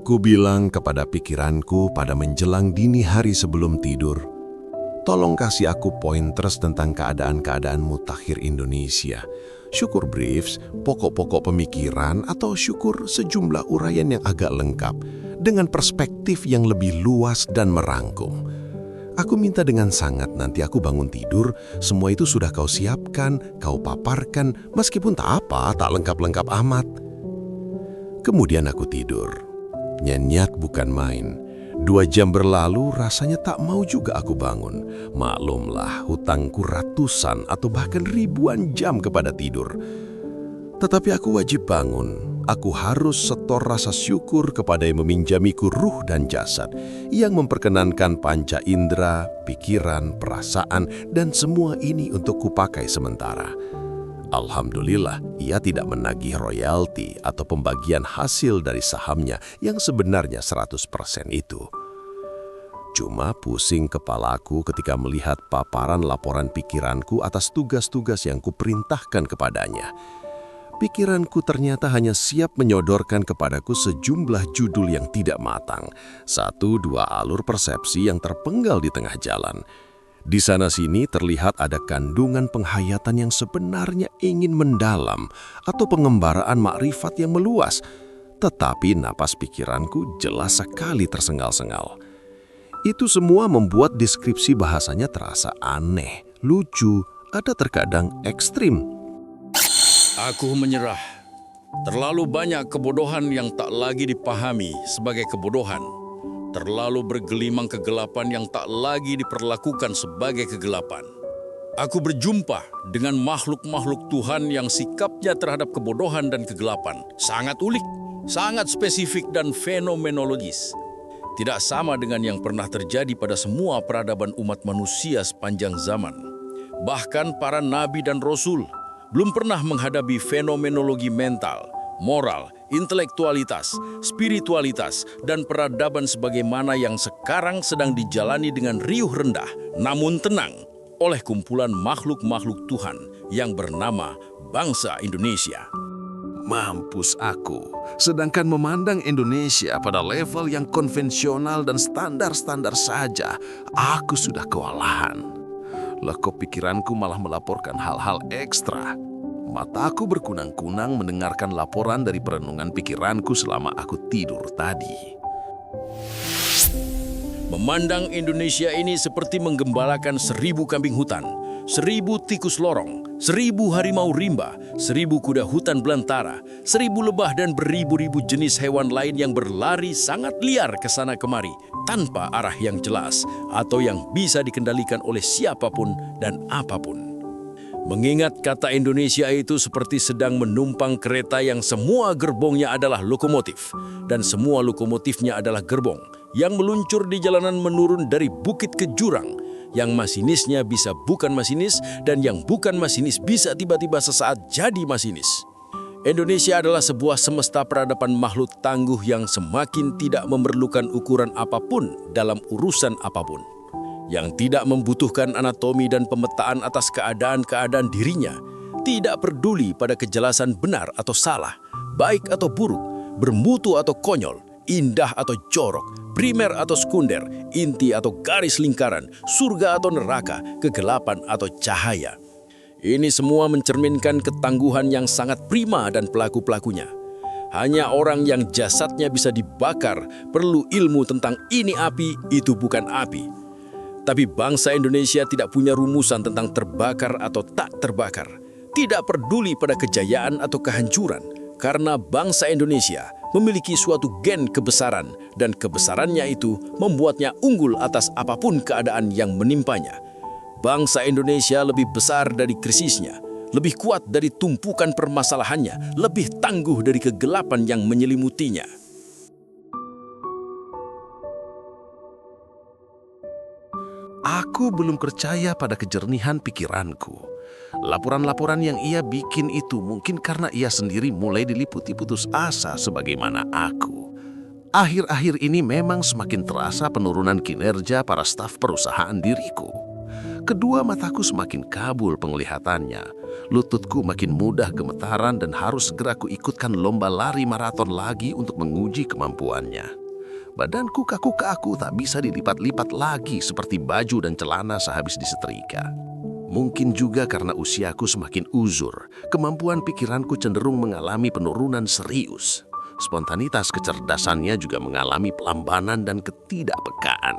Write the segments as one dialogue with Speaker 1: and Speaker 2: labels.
Speaker 1: Ku bilang kepada pikiranku pada menjelang dini hari sebelum tidur, tolong kasih aku pointers tentang keadaan-keadaan mutakhir Indonesia. Syukur briefs, pokok-pokok pemikiran, atau syukur sejumlah uraian yang agak lengkap, dengan perspektif yang lebih luas dan merangkum. Aku minta dengan sangat nanti aku bangun tidur, semua itu sudah kau siapkan, kau paparkan, meskipun tak lengkap-lengkap amat. Kemudian aku tidur. Nyenyak bukan main. 2 jam berlalu rasanya tak mau juga aku bangun. Maklumlah hutangku ratusan atau bahkan ribuan jam kepada tidur. Tetapi aku wajib bangun. Aku harus setor rasa syukur kepada yang meminjamiku ruh dan jasad, yang memperkenankan panca indera, pikiran, perasaan, dan semua ini untuk kupakai sementara. Alhamdulillah, ia tidak menagih royalti atau pembagian hasil dari sahamnya yang sebenarnya 100% itu. Cuma pusing kepalaku ketika melihat paparan laporan pikiranku atas tugas-tugas yang kuperintahkan kepadanya. Pikiranku ternyata hanya siap menyodorkan kepadaku sejumlah judul yang tidak matang, 1-2 alur persepsi yang terpenggal di tengah jalan. Di sana-sini terlihat ada kandungan penghayatan yang sebenarnya ingin mendalam atau pengembaraan makrifat yang meluas, tetapi napas pikiranku jelas sekali tersengal-sengal. Itu semua membuat deskripsi bahasanya terasa aneh, lucu, ada terkadang ekstrim.
Speaker 2: Aku menyerah. Terlalu banyak kebodohan yang tak lagi dipahami sebagai kebodohan. Terlalu bergelimang kegelapan yang tak lagi diperlakukan sebagai kegelapan. Aku berjumpa dengan makhluk-makhluk Tuhan yang sikapnya terhadap kebodohan dan kegelapan sangat unik, sangat spesifik dan fenomenologis. Tidak sama dengan yang pernah terjadi pada semua peradaban umat manusia sepanjang zaman. Bahkan para nabi dan rasul belum pernah menghadapi fenomenologi mental, moral, intelektualitas, spiritualitas, dan peradaban sebagaimana yang sekarang sedang dijalani dengan riuh rendah, namun tenang, oleh kumpulan makhluk-makhluk Tuhan yang bernama bangsa Indonesia.
Speaker 3: Mampus aku, sedangkan memandang Indonesia pada level yang konvensional dan standar-standar saja, aku sudah kewalahan. Lekuk pikiranku malah melaporkan hal-hal ekstra. Mataku berkunang-kunang mendengarkan laporan dari perenungan pikiranku selama aku tidur tadi.
Speaker 2: Memandang Indonesia ini seperti menggembalakan 1000 kambing hutan, 1000 tikus lorong, 1000 harimau rimba, 1000 kuda hutan belantara, 1000 lebah dan beribu-ribu jenis hewan lain yang berlari sangat liar ke sana kemari tanpa arah yang jelas atau yang bisa dikendalikan oleh siapapun dan apapun. Mengingat kata Indonesia itu seperti sedang menumpang kereta yang semua gerbongnya adalah lokomotif dan semua lokomotifnya adalah gerbong yang meluncur di jalanan menurun dari bukit ke jurang, yang masinisnya bisa bukan masinis dan yang bukan masinis bisa tiba-tiba sesaat jadi masinis. Indonesia adalah sebuah semesta peradaban makhluk tangguh yang semakin tidak memerlukan ukuran apapun dalam urusan apapun, yang tidak membutuhkan anatomi dan pemetaan atas keadaan-keadaan dirinya, tidak peduli pada kejelasan benar atau salah, baik atau buruk, bermutu atau konyol, indah atau jorok, primer atau sekunder, inti atau garis lingkaran, surga atau neraka, kegelapan atau cahaya. Ini semua mencerminkan ketangguhan yang sangat prima dan pelaku-pelakunya. Hanya orang yang jasadnya bisa dibakar perlu ilmu tentang ini api, itu bukan api. Tapi bangsa Indonesia tidak punya rumusan tentang terbakar atau tak terbakar. Tidak peduli pada kejayaan atau kehancuran, karena bangsa Indonesia memiliki suatu gen kebesaran, dan kebesarannya itu membuatnya unggul atas apapun keadaan yang menimpanya. Bangsa Indonesia lebih besar dari krisisnya, lebih kuat dari tumpukan permasalahannya, lebih tangguh dari kegelapan yang menyelimutinya.
Speaker 3: Aku belum percaya pada kejernihan pikiranku. Laporan-laporan yang ia bikin itu mungkin karena ia sendiri mulai diliputi putus asa sebagaimana aku. Akhir-akhir ini memang semakin terasa penurunan kinerja para staf perusahaan diriku. Kedua mataku semakin kabul penglihatannya. Lututku makin mudah gemetaran dan harus segera kuikutkan lomba lari maraton lagi untuk menguji kemampuannya. Badanku kaku-kaku tak bisa dilipat-lipat lagi seperti baju dan celana sehabis disetrika. Mungkin juga karena usiaku semakin uzur, kemampuan pikiranku cenderung mengalami penurunan serius. Spontanitas kecerdasannya juga mengalami pelambanan dan ketidakpekaan.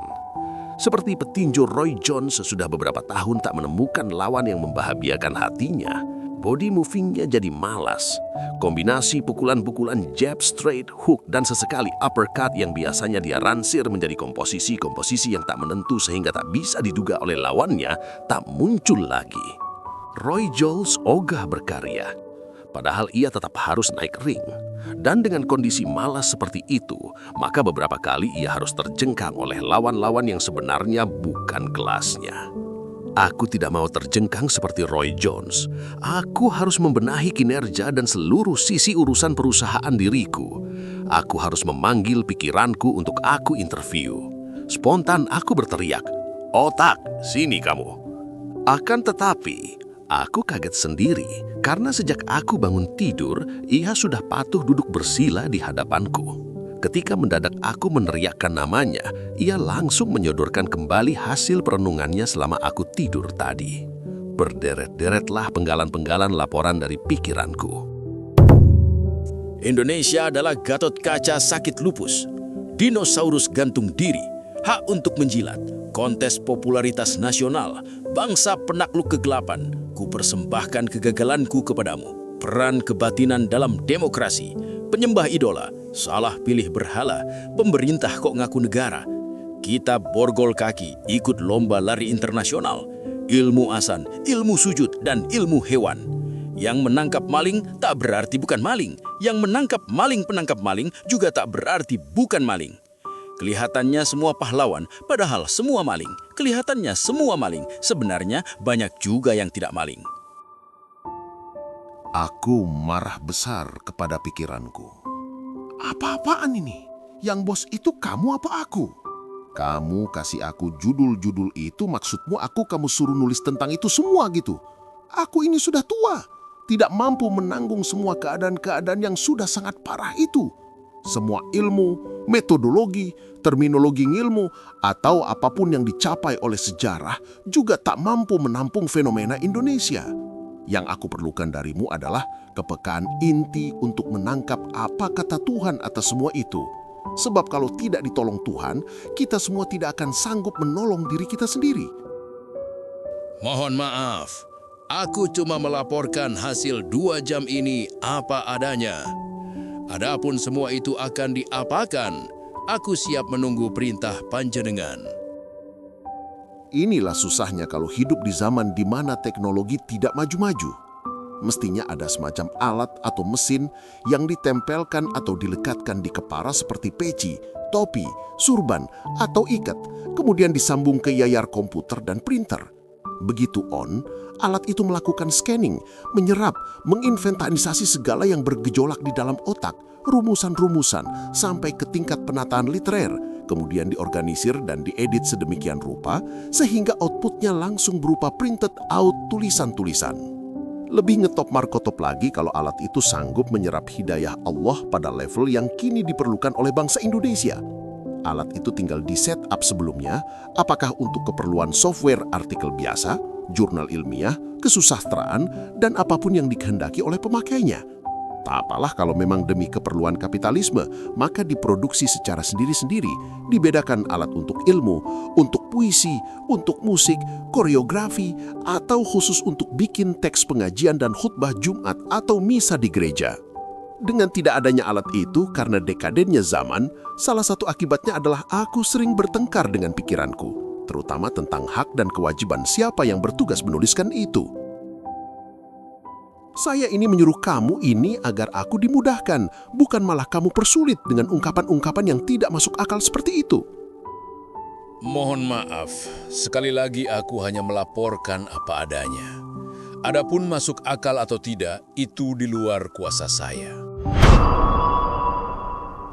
Speaker 3: Seperti petinju Roy Jones sesudah beberapa tahun tak menemukan lawan yang membahagiakan hatinya, body movingnya jadi malas. Kombinasi pukulan-pukulan jab, straight, hook, dan sesekali uppercut yang biasanya dia ransir menjadi komposisi-komposisi yang tak menentu sehingga tak bisa diduga oleh lawannya, tak muncul lagi. Roy Jones ogah berkarya, padahal ia tetap harus naik ring. Dan dengan kondisi malas seperti itu, maka beberapa kali ia harus terjengkang oleh lawan-lawan yang sebenarnya bukan kelasnya. Aku tidak mau terjengkang seperti Roy Jones. Aku harus membenahi kinerja dan seluruh sisi urusan perusahaan diriku. Aku harus memanggil pikiranku untuk aku interview. Spontan aku berteriak, "Otak, sini kamu." Akan tetapi, aku kaget sendiri karena sejak aku bangun tidur, ia sudah patuh duduk bersila di hadapanku. Ketika mendadak aku meneriakkan namanya, ia langsung menyodorkan kembali hasil perenungannya selama aku tidur tadi. Berderet-deretlah penggalan-penggalan laporan dari pikiranku.
Speaker 2: Indonesia adalah Gatot Kaca sakit lupus, dinosaurus gantung diri, hak untuk menjilat, kontes popularitas nasional, bangsa penakluk kegelapan. Ku persembahkan kegagalanku kepadamu, peran kebatinan dalam demokrasi, penyembah idola, salah pilih berhala, pemerintah kok ngaku negara. Kita borgol kaki, ikut lomba lari internasional, ilmu asan, ilmu sujud, dan ilmu hewan. Yang menangkap maling tak berarti bukan maling, yang menangkap maling penangkap maling juga tak berarti bukan maling. Kelihatannya semua pahlawan, padahal semua maling. Kelihatannya semua maling, sebenarnya banyak juga yang tidak maling.
Speaker 1: Aku marah besar kepada pikiranku. Apa-apaan ini? Yang bos itu kamu apa aku? Kamu kasih aku judul-judul itu, maksudmu kamu suruh nulis tentang itu semua gitu? Aku ini sudah tua, tidak mampu menanggung semua keadaan-keadaan yang sudah sangat parah itu. Semua ilmu, metodologi, terminologi ilmu, atau apapun yang dicapai oleh sejarah juga tak mampu menampung fenomena Indonesia. Yang aku perlukan darimu adalah kepekaan inti untuk menangkap apa kata Tuhan atas semua itu. Sebab kalau tidak ditolong Tuhan, kita semua tidak akan sanggup menolong diri kita sendiri.
Speaker 2: Mohon maaf, aku cuma melaporkan hasil 2 jam ini apa adanya. Adapun semua itu akan diapakan, aku siap menunggu perintah panjenengan.
Speaker 1: Inilah susahnya kalau hidup di zaman di mana teknologi tidak maju-maju. Mestinya ada semacam alat atau mesin yang ditempelkan atau dilekatkan di kepala seperti peci, topi, surban, atau ikat, kemudian disambung ke layar komputer dan printer. Begitu on, alat itu melakukan scanning, menyerap, menginventarisasi segala yang bergejolak di dalam otak, rumusan-rumusan, sampai ke tingkat penataan literer, kemudian diorganisir dan diedit sedemikian rupa, sehingga outputnya langsung berupa printed out tulisan-tulisan. Lebih ngetop markotop lagi kalau alat itu sanggup menyerap hidayah Allah pada level yang kini diperlukan oleh bangsa Indonesia. Alat itu tinggal di-set up sebelumnya, apakah untuk keperluan software artikel biasa, jurnal ilmiah, kesusastraan, dan apapun yang dikehendaki oleh pemakainya. Tak apalah kalau memang demi keperluan kapitalisme, maka diproduksi secara sendiri-sendiri, dibedakan alat untuk ilmu, untuk puisi, untuk musik, koreografi, atau khusus untuk bikin teks pengajian dan khutbah Jumat atau misa di gereja. Dengan tidak adanya alat itu, karena dekadennya zaman, salah satu akibatnya adalah aku sering bertengkar dengan pikiranku, terutama tentang hak dan kewajiban siapa yang bertugas menuliskan itu. Saya ini menyuruh kamu ini agar aku dimudahkan, bukan malah kamu persulit dengan ungkapan-ungkapan yang tidak masuk akal seperti itu.
Speaker 2: Mohon maaf, sekali lagi aku hanya melaporkan apa adanya. Adapun masuk akal atau tidak, itu di luar kuasa saya.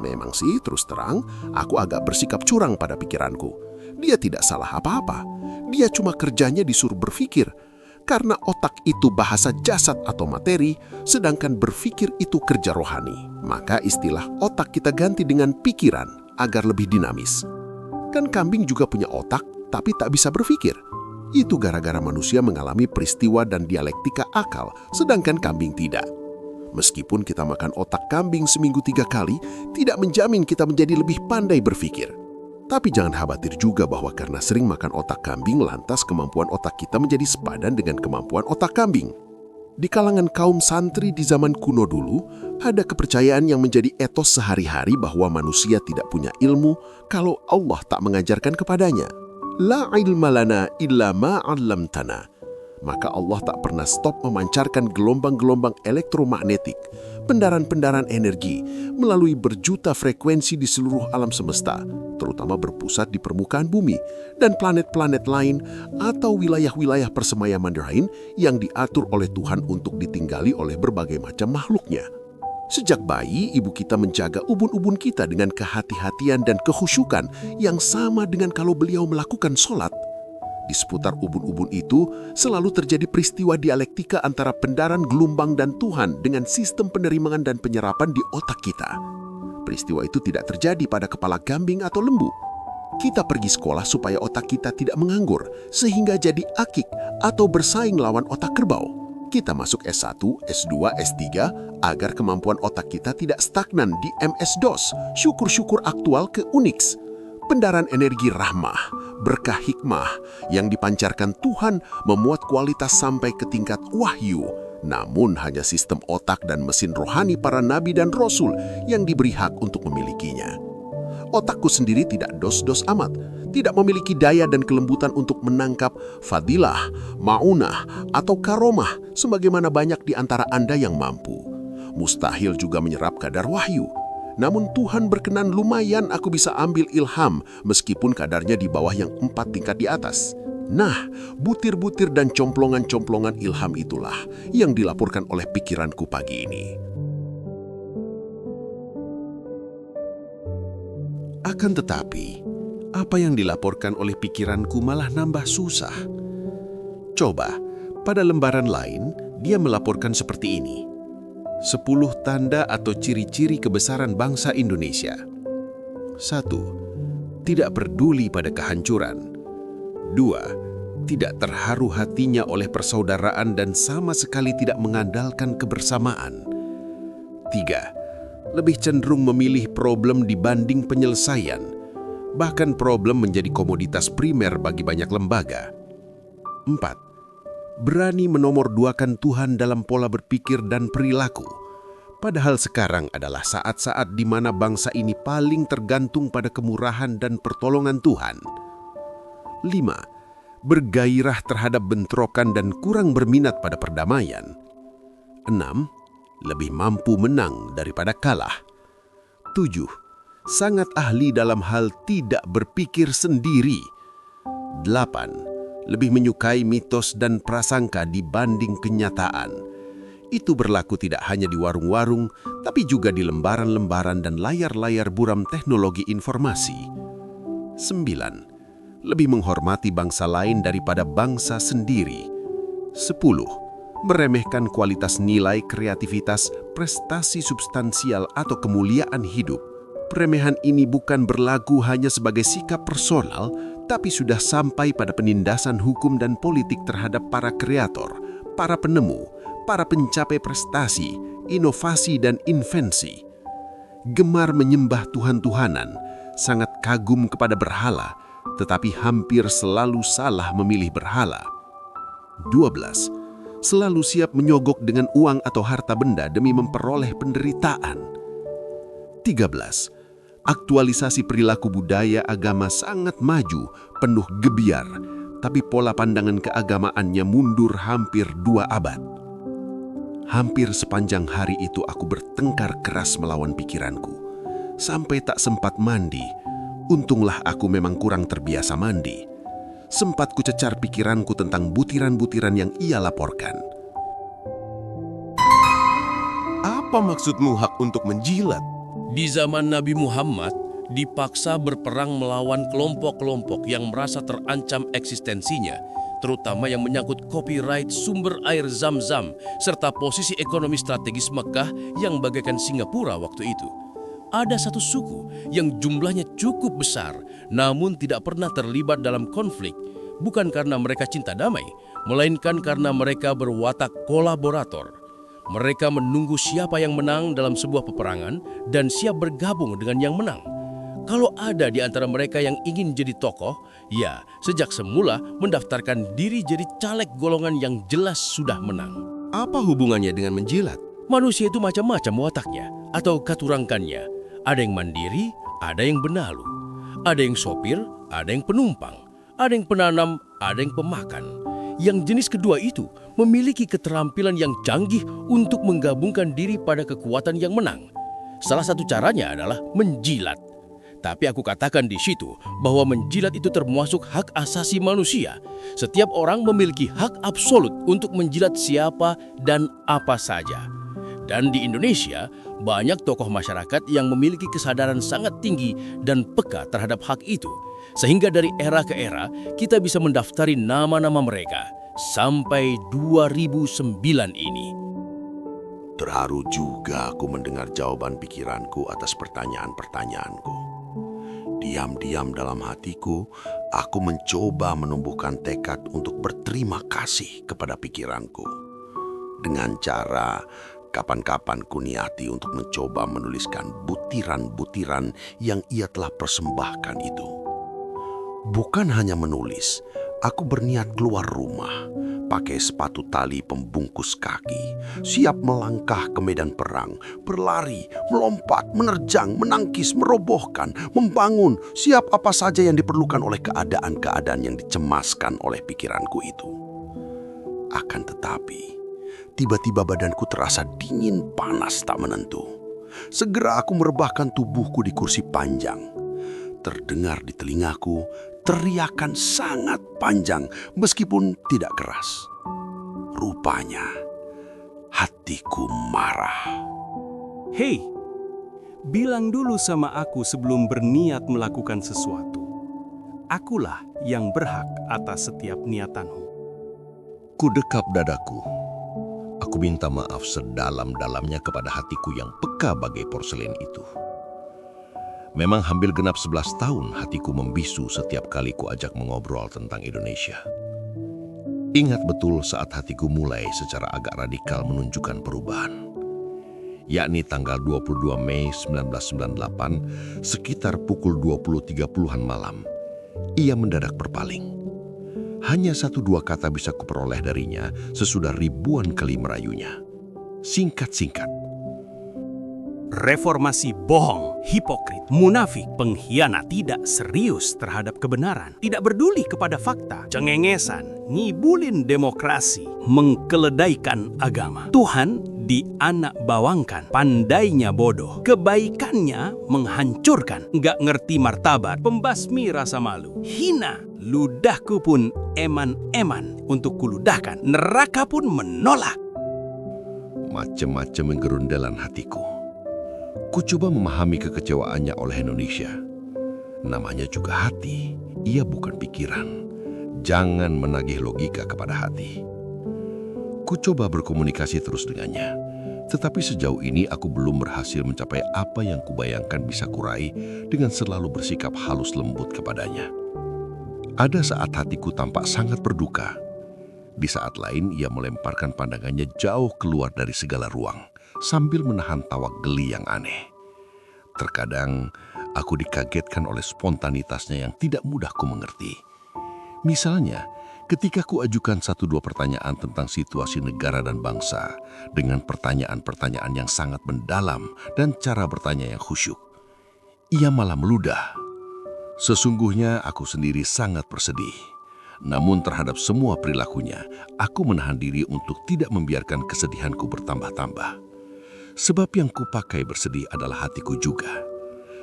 Speaker 1: Memang sih, terus terang, aku agak bersikap curang pada pikiranku. Dia tidak salah apa-apa. Dia cuma kerjanya disuruh berpikir. Karena otak itu bahasa jasad atau materi, sedangkan berpikir itu kerja rohani. Maka istilah otak kita ganti dengan pikiran agar lebih dinamis. Kan kambing juga punya otak, tapi tak bisa berpikir. Itu gara-gara manusia mengalami peristiwa dan dialektika akal, sedangkan kambing tidak. Meskipun kita makan otak kambing seminggu 3 kali, tidak menjamin kita menjadi lebih pandai berpikir. Tapi jangan khawatir juga bahwa karena sering makan otak kambing, lantas kemampuan otak kita menjadi sepadan dengan kemampuan otak kambing. Di kalangan kaum santri di zaman kuno dulu, ada kepercayaan yang menjadi etos sehari-hari bahwa manusia tidak punya ilmu kalau Allah tak mengajarkan kepadanya. La ilma lana illa ma 'allamtana. Maka Allah tak pernah stop memancarkan gelombang-gelombang elektromagnetik, pendaran-pendaran energi, melalui berjuta frekuensi di seluruh alam semesta, terutama berpusat di permukaan bumi, dan planet-planet lain atau wilayah-wilayah persemayaman lain yang diatur oleh Tuhan untuk ditinggali oleh berbagai macam makhluknya. Sejak bayi, ibu kita menjaga ubun-ubun kita dengan kehati-hatian dan kehusyukan yang sama dengan kalau beliau melakukan sholat. Di seputar ubun-ubun itu selalu terjadi peristiwa dialektika antara pendaran gelombang dan Tuhan dengan sistem penerimaan dan penyerapan di otak kita. Peristiwa itu tidak terjadi pada kepala kambing atau lembu. Kita pergi sekolah supaya otak kita tidak menganggur, sehingga jadi akik atau bersaing lawan otak kerbau. Kita masuk S1, S2, S3 agar kemampuan otak kita tidak stagnan di MS-DOS, syukur-syukur aktual ke Unix. Pendaran energi rahmah, berkah hikmah yang dipancarkan Tuhan memuat kualitas sampai ke tingkat wahyu. Namun hanya sistem otak dan mesin rohani para nabi dan rasul yang diberi hak untuk memilikinya. Otakku sendiri tidak dos-dos amat, tidak memiliki daya dan kelembutan untuk menangkap fadilah, maunah, atau karomah sebagaimana banyak di antara Anda yang mampu. Mustahil juga menyerap kadar wahyu. Namun Tuhan berkenan lumayan aku bisa ambil ilham meskipun kadarnya di bawah yang 4 tingkat di atas. Nah, butir-butir dan complongan-complongan ilham itulah yang dilaporkan oleh pikiranku pagi ini. Akan tetapi, apa yang dilaporkan oleh pikiranku malah nambah susah. Coba, pada lembaran lain, dia melaporkan seperti ini. 10 tanda atau ciri-ciri kebesaran bangsa Indonesia. 1. Tidak peduli pada kehancuran. 2. Tidak terharu hatinya oleh persaudaraan dan sama sekali tidak mengandalkan kebersamaan. 3. Lebih cenderung memilih problem dibanding penyelesaian. Bahkan problem menjadi komoditas primer bagi banyak lembaga. 4. Berani menomorduakan Tuhan dalam pola berpikir dan perilaku. Padahal sekarang adalah saat-saat di mana bangsa ini paling tergantung pada kemurahan dan pertolongan Tuhan. 5. Bergairah terhadap bentrokan dan kurang berminat pada perdamaian. 6. Lebih mampu menang daripada kalah. 7. Sangat ahli dalam hal tidak berpikir sendiri. 8. Lebih menyukai mitos dan prasangka dibanding kenyataan. Itu berlaku tidak hanya di warung-warung, tapi juga di lembaran-lembaran dan layar-layar buram teknologi informasi. 9. Lebih menghormati bangsa lain daripada bangsa sendiri. 10. Meremehkan kualitas nilai, kreativitas, prestasi substansial atau kemuliaan hidup. Peremehan ini bukan berlaku hanya sebagai sikap personal, tapi sudah sampai pada penindasan hukum dan politik terhadap para kreator, para penemu, para pencapai prestasi, inovasi dan invensi. Gemar menyembah Tuhan-Tuhanan, sangat kagum kepada berhala, tetapi hampir selalu salah memilih berhala. 12. Selalu siap menyogok dengan uang atau harta benda demi memperoleh penderitaan. 13. Aktualisasi perilaku budaya agama sangat maju, penuh gebiar, tapi pola pandangan keagamaannya mundur hampir 2 abad. Hampir sepanjang hari itu aku bertengkar keras melawan pikiranku, sampai tak sempat mandi. Untunglah aku memang kurang terbiasa mandi. Sempat kucecar pikiranku tentang butiran-butiran yang ia laporkan.
Speaker 4: Apa maksudmu hak untuk menjilat?
Speaker 2: Di zaman Nabi Muhammad, dipaksa berperang melawan kelompok-kelompok yang merasa terancam eksistensinya, terutama yang menyangkut copyright sumber air Zam-Zam serta posisi ekonomi strategis Mekah yang bagaikan Singapura waktu itu. Ada satu suku yang jumlahnya cukup besar namun tidak pernah terlibat dalam konflik, bukan karena mereka cinta damai, melainkan karena mereka berwatak kolaborator. Mereka menunggu siapa yang menang dalam sebuah peperangan dan siap bergabung dengan yang menang. Kalau ada di antara mereka yang ingin jadi tokoh, ya sejak semula mendaftarkan diri jadi caleg golongan yang jelas sudah menang.
Speaker 4: Apa hubungannya dengan menjilat?
Speaker 2: Manusia itu macam-macam wataknya atau katurangkannya. Ada yang mandiri, ada yang benalu. Ada yang sopir, ada yang penumpang. Ada yang penanam, ada yang pemakan. Yang jenis kedua itu memiliki keterampilan yang canggih untuk menggabungkan diri pada kekuatan yang menang. Salah satu caranya adalah menjilat. Tapi aku katakan di situ bahwa menjilat itu termasuk hak asasi manusia. Setiap orang memiliki hak absolut untuk menjilat siapa dan apa saja. Dan di Indonesia, banyak tokoh masyarakat yang memiliki kesadaran sangat tinggi dan peka terhadap hak itu. Sehingga dari era ke era, kita bisa mendaftari nama-nama mereka sampai 2009 ini.
Speaker 1: Terharu juga aku mendengar jawaban pikiranku atas pertanyaan-pertanyaanku. Diam-diam dalam hatiku, aku mencoba menumbuhkan tekad untuk berterima kasih kepada pikiranku. Dengan cara kapan-kapan ku niati untuk mencoba menuliskan butiran-butiran yang ia telah persembahkan itu. Bukan hanya menulis, aku berniat keluar rumah, pakai sepatu tali pembungkus kaki, siap melangkah ke medan perang, berlari, melompat, menerjang, menangkis, merobohkan, membangun, siap apa saja yang diperlukan oleh keadaan-keadaan yang dicemaskan oleh pikiranku itu. Akan tetapi, tiba-tiba badanku terasa dingin panas tak menentu. Segera aku merebahkan tubuhku di kursi panjang. Terdengar di telingaku teriakan sangat panjang meskipun tidak keras. Rupanya hatiku marah.
Speaker 4: Hei, bilang dulu sama aku sebelum berniat melakukan sesuatu. Akulah yang berhak atas setiap niatanmu.
Speaker 5: Ku dekap dadaku. Aku minta maaf sedalam-dalamnya kepada hatiku yang peka bagai porselen itu. Memang hampir genap 11 tahun hatiku membisu setiap kali ku ajak mengobrol tentang Indonesia. Ingat betul saat hatiku mulai secara agak radikal menunjukkan perubahan. Yakni tanggal 22 Mei 1998, sekitar pukul 20.30-an malam, ia mendadak berpaling. Hanya 1-2 kata bisa kuperoleh darinya sesudah ribuan kali merayunya. Singkat-singkat.
Speaker 4: Reformasi bohong, hipokrit, munafik, pengkhianat, tidak serius terhadap kebenaran, tidak peduli kepada fakta, cengengesan, ngibulin demokrasi, mengkeledaikan agama. Tuhan dianak bawangkan, pandainya bodoh, kebaikannya menghancurkan, nggak ngerti martabat, pembasmi rasa malu, hina, ludahku pun eman-eman untuk kuludahkan, neraka pun menolak.
Speaker 5: Macam-macam menggerundelan hatiku. Ku coba memahami kekecewaannya oleh Indonesia. Namanya juga hati, ia bukan pikiran. Jangan menagih logika kepada hati. Ku coba berkomunikasi terus dengannya. Tetapi sejauh ini aku belum berhasil mencapai apa yang kubayangkan bisa kurai dengan selalu bersikap halus lembut kepadanya. Ada saat hatiku tampak sangat berduka. Di saat lain ia melemparkan pandangannya jauh keluar dari segala ruang, sambil menahan tawa geli yang aneh. Terkadang aku dikagetkan oleh spontanitasnya yang tidak mudah ku mengerti. Misalnya, ketika ku ajukan 1-2 pertanyaan tentang situasi negara dan bangsa dengan pertanyaan-pertanyaan yang sangat mendalam dan cara bertanya yang khusyuk, ia malah meludah. Sesungguhnya aku sendiri sangat bersedih. Namun terhadap semua perilakunya, aku menahan diri untuk tidak membiarkan kesedihanku bertambah-tambah. Sebab yang kupakai bersedih adalah hatiku juga.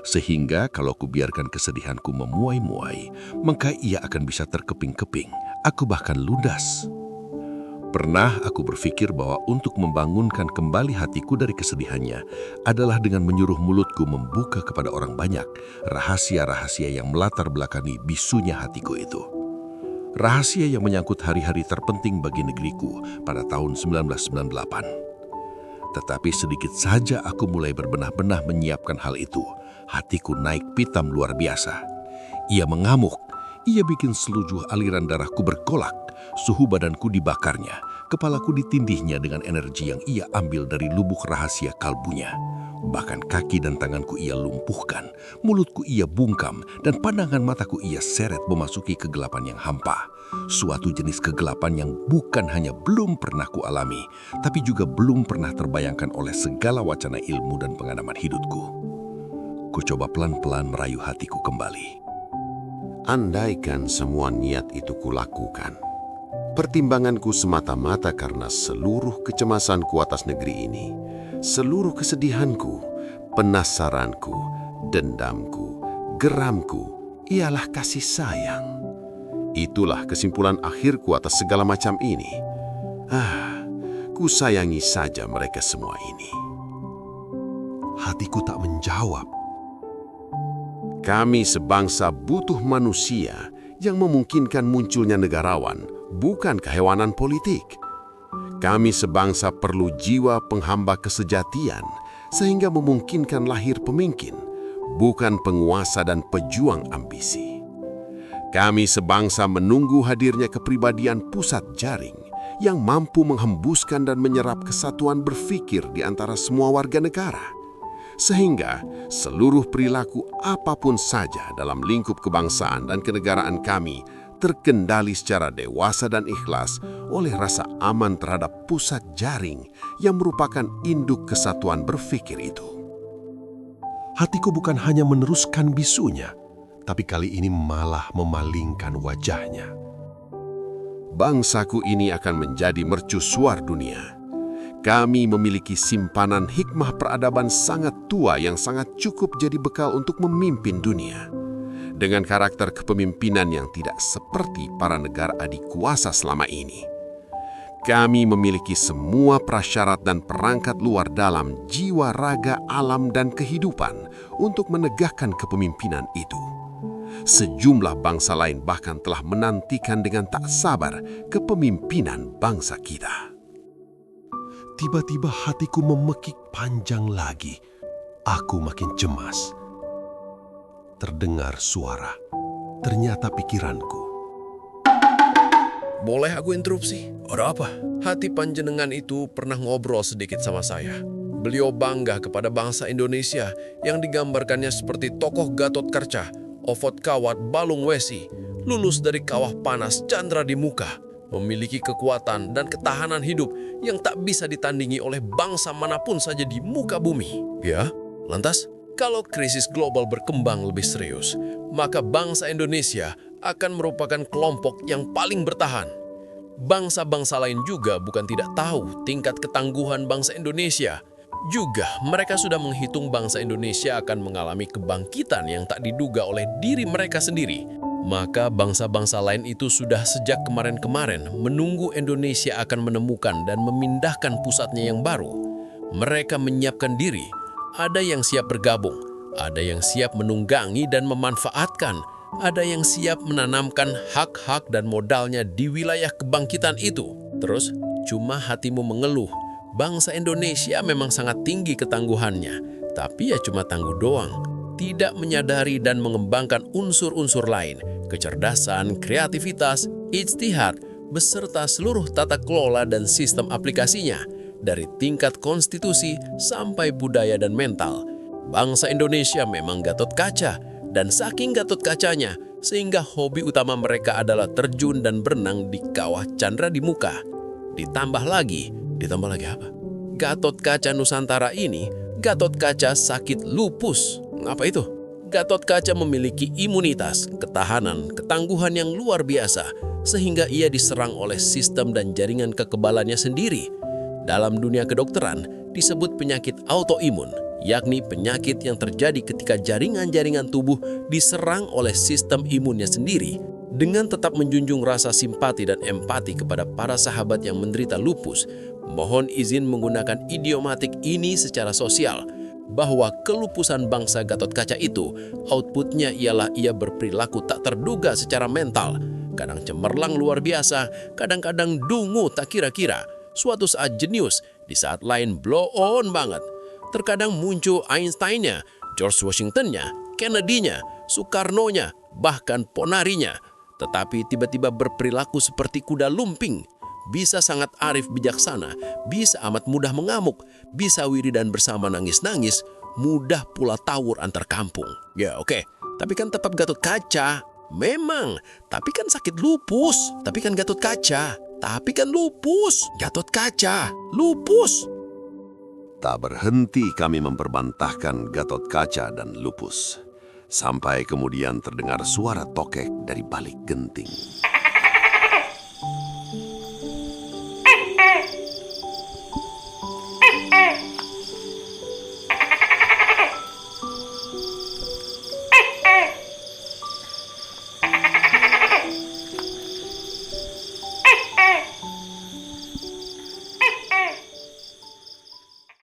Speaker 5: Sehingga kalau kubiarkan kesedihanku memuai-muai, maka ia akan bisa terkeping-keping. Aku bahkan ludas. Pernah aku berpikir bahwa untuk membangunkan kembali hatiku dari kesedihannya adalah dengan menyuruh mulutku membuka kepada orang banyak rahasia-rahasia yang melatar belakangi bisunya hatiku itu. Rahasia yang menyangkut hari-hari terpenting bagi negeriku pada tahun 1998. Tetapi sedikit saja aku mulai berbenah-benah menyiapkan hal itu, hatiku naik pitam luar biasa. Ia mengamuk, ia bikin seluruh aliran darahku bergolak, suhu badanku dibakarnya, kepalaku ditindihnya dengan energi yang ia ambil dari lubuk rahasia kalbunya. Bahkan kaki dan tanganku ia lumpuhkan, mulutku ia bungkam, dan pandangan mataku ia seret memasuki kegelapan yang hampa. Suatu jenis kegelapan yang bukan hanya belum pernah kualami, tapi juga belum pernah terbayangkan oleh segala wacana ilmu dan pengalaman hidupku. Ku coba pelan-pelan merayu hatiku kembali.
Speaker 1: Andaikan semua niat itu kulakukan, pertimbanganku semata-mata karena seluruh kecemasanku atas negeri ini, seluruh kesedihanku, penasaranku, dendamku, geramku, ialah kasih sayang. Itulah kesimpulan akhirku atas segala macam ini. Ku sayangi saja mereka semua ini.
Speaker 5: Hatiku tak menjawab.
Speaker 1: Kami sebangsa butuh manusia yang memungkinkan munculnya negarawan, bukan kehewanan politik. Kami sebangsa perlu jiwa penghamba kesejatian, sehingga memungkinkan lahir pemimpin, bukan penguasa dan pejuang ambisi. Kami sebangsa menunggu hadirnya kepribadian pusat jaring yang mampu menghembuskan dan menyerap kesatuan berpikir di antara semua warga negara. Sehingga seluruh perilaku apapun saja dalam lingkup kebangsaan dan kenegaraan kami terkendali secara dewasa dan ikhlas oleh rasa aman terhadap pusat jaring yang merupakan induk kesatuan berpikir itu.
Speaker 5: Hatiku bukan hanya meneruskan bisunya, tapi kali ini malah memalingkan wajahnya.
Speaker 1: Bangsaku ini akan menjadi mercusuar dunia. Kami memiliki simpanan hikmah peradaban sangat tua yang sangat cukup jadi bekal untuk memimpin dunia. Dengan karakter kepemimpinan yang tidak seperti para negara adik kuasa selama ini. Kami memiliki semua prasyarat dan perangkat luar dalam jiwa, raga, alam, dan kehidupan untuk menegakkan kepemimpinan itu. Sejumlah bangsa lain bahkan telah menantikan dengan tak sabar kepemimpinan bangsa kita.
Speaker 5: Tiba-tiba hatiku memekik panjang lagi. Aku makin cemas. Terdengar suara. Ternyata pikiranku.
Speaker 6: Boleh aku interupsi?
Speaker 4: Ada apa?
Speaker 6: Hati panjenengan itu pernah ngobrol sedikit sama saya. Beliau bangga kepada bangsa Indonesia yang digambarkannya seperti tokoh Gatot Kaca, Ofot Kawat Balung Wesi, lulus dari kawah panas Chandra di muka, memiliki kekuatan dan ketahanan hidup yang tak bisa ditandingi oleh bangsa manapun saja di muka bumi. Ya, lantas kalau krisis global berkembang lebih serius, maka bangsa Indonesia akan merupakan kelompok yang paling bertahan. Bangsa-bangsa lain juga bukan tidak tahu tingkat ketangguhan bangsa Indonesia. Juga mereka sudah menghitung bangsa Indonesia akan mengalami kebangkitan yang tak diduga oleh diri mereka sendiri. Maka bangsa-bangsa lain itu sudah sejak kemarin-kemarin menunggu Indonesia akan menemukan dan memindahkan pusatnya yang baru. Mereka menyiapkan diri, ada yang siap bergabung, ada yang siap menunggangi dan memanfaatkan, ada yang siap menanamkan hak-hak dan modalnya di wilayah kebangkitan itu. Terus cuma hatimu mengeluh, bangsa Indonesia memang sangat tinggi ketangguhannya, tapi ya cuma tangguh doang. Tidak menyadari dan mengembangkan unsur-unsur lain, kecerdasan, kreativitas, ijtihad, beserta seluruh tata kelola dan sistem aplikasinya, dari tingkat konstitusi sampai budaya dan mental. Bangsa Indonesia memang Gatot Kaca, dan saking Gatot Kacanya, sehingga hobi utama mereka adalah terjun dan berenang di kawah Chandra di muka. Ditambah lagi apa? Gatot Kaca Nusantara ini, Gatot Kaca sakit lupus. Apa itu? Gatot Kaca memiliki imunitas, ketahanan, ketangguhan yang luar biasa, sehingga ia diserang oleh sistem dan jaringan kekebalannya sendiri. Dalam dunia kedokteran, disebut penyakit autoimun, yakni penyakit yang terjadi ketika jaringan-jaringan tubuh diserang oleh sistem imunnya sendiri.
Speaker 2: Dengan tetap menjunjung rasa simpati dan empati kepada para sahabat yang menderita lupus, mohon izin menggunakan idiomatik ini secara sosial, bahwa kelupusan bangsa Gatot Kaca itu outputnya ialah ia berperilaku tak terduga secara mental, kadang cemerlang luar biasa, kadang-kadang dungu tak kira-kira, suatu saat jenius, di saat lain blow on banget. Terkadang muncul Einstein-nya, George Washington-nya, Kennedy-nya, Soekarno-nya, bahkan Ponari-nya. Tetapi tiba-tiba berperilaku seperti kuda lumping. Bisa sangat arif bijaksana, bisa amat mudah mengamuk, bisa wiridan bersama nangis-nangis, mudah pula tawur antar kampung. Ya oke, tapi kan tetap Gatot Kaca. Memang, tapi kan sakit lupus. Tapi kan Gatot Kaca. Tapi kan lupus. Gatot Kaca, lupus.
Speaker 1: Tak berhenti kami memperbantahkan Gatot Kaca dan lupus. Sampai kemudian terdengar suara tokek dari balik genting.